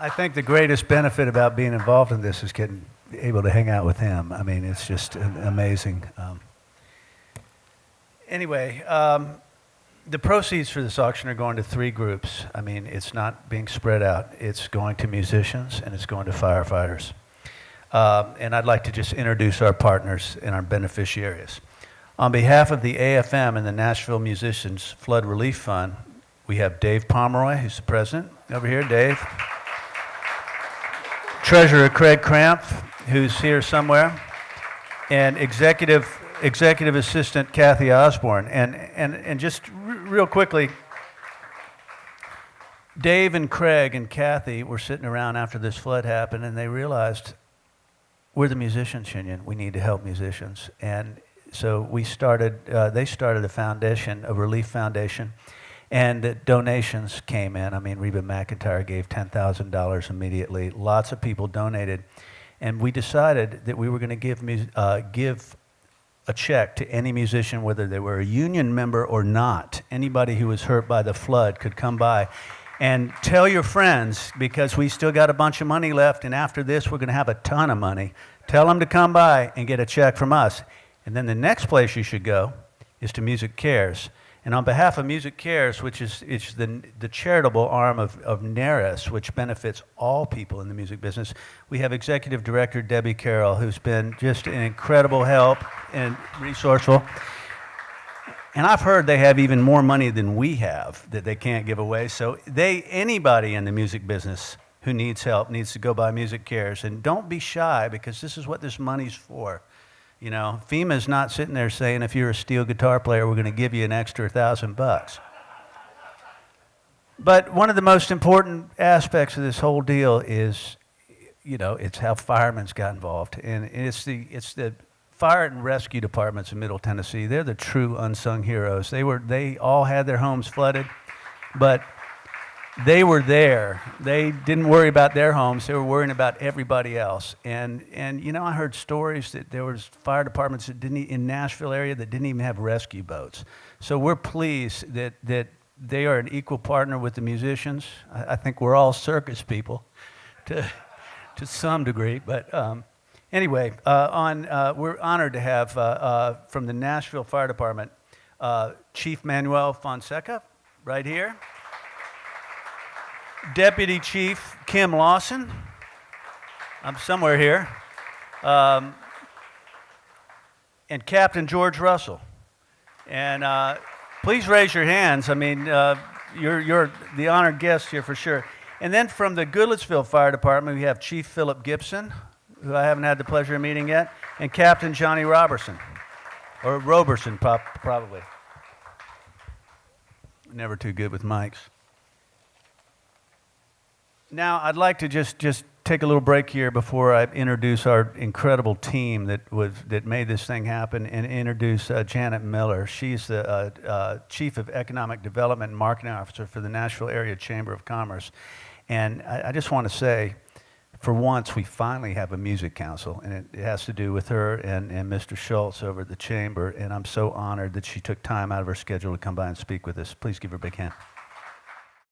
I think the greatest benefit about being involved in this is getting able to hang out with him. I mean, it's just amazing. Anyway, the proceeds for this auction are going to 3 groups. I mean, it's not being spread out. It's going to musicians and it's going to firefighters. And I'd like to just introduce our partners and our beneficiaries. On behalf of the AFM and the Nashville Musicians Flood Relief Fund, we have Dave Pomeroy, who's the president. Over here, Dave. Treasurer Craig Cramp, who's here somewhere, and Executive Assistant Kathy Osborne. And just real quickly, Dave and Craig and Kathy were sitting around after this flood happened, and they realized, we're the musicians union, we need to help musicians. And so they started a foundation, a relief foundation, and donations came in. I mean, Reba McEntire gave $10,000 immediately. Lots of people donated. And we decided that we were going to give a check to any musician, whether they were a union member or not. Anybody who was hurt by the flood could come by. And tell your friends, because we still got a bunch of money left, and after this we're going to have a ton of money. Tell them to come by and get a check from us. And then the next place you should go is to Music Cares. And on behalf of Music Cares, which is the charitable arm of NARIS, which benefits all people in the music business, we have Executive Director Debbie Carroll, who's been just an incredible help and resourceful. And I've heard they have even more money than we have that they can't give away. So anybody in the music business who needs help needs to go by Music Cares. And don't be shy, because this is what this money's for. You know, FEMA's not sitting there saying, if you're a steel guitar player, we're going to give you an extra $1,000. But one of the most important aspects of this whole deal is, you know, it's how firemen's got involved. And it's the fire and rescue departments in Middle Tennessee. They're the true unsung heroes. They all had their homes flooded, but they were there. They didn't worry about their homes. They were worrying about everybody else. And you know, I heard stories that there was fire departments that in Nashville area that didn't even have rescue boats. So we're pleased that they are an equal partner with the musicians. I think we're all circus people to some degree. But anyway, we're honored to have from the Nashville Fire Department, Chief Manuel Fonseca, right here. Deputy Chief Kim Lawson, I'm somewhere here, and Captain George Russell. And please raise your hands. I mean, you're the honored guest here for sure. And then from the Goodlettsville Fire Department, we have Chief Philip Gibson, who I haven't had the pleasure of meeting yet, and Captain Johnny Robertson, or Roberson probably. Never too good with mics. Now, I'd like to just take a little break here before I introduce our incredible team that made this thing happen, and introduce Janet Miller. She's the Chief of Economic Development and Marketing Officer for the Nashville Area Chamber of Commerce. And I just want to say, for once, we finally have a music council, and it has to do with her and Mr. Schultz over at the Chamber, and I'm so honored that she took time out of her schedule to come by and speak with us. Please give her a big hand.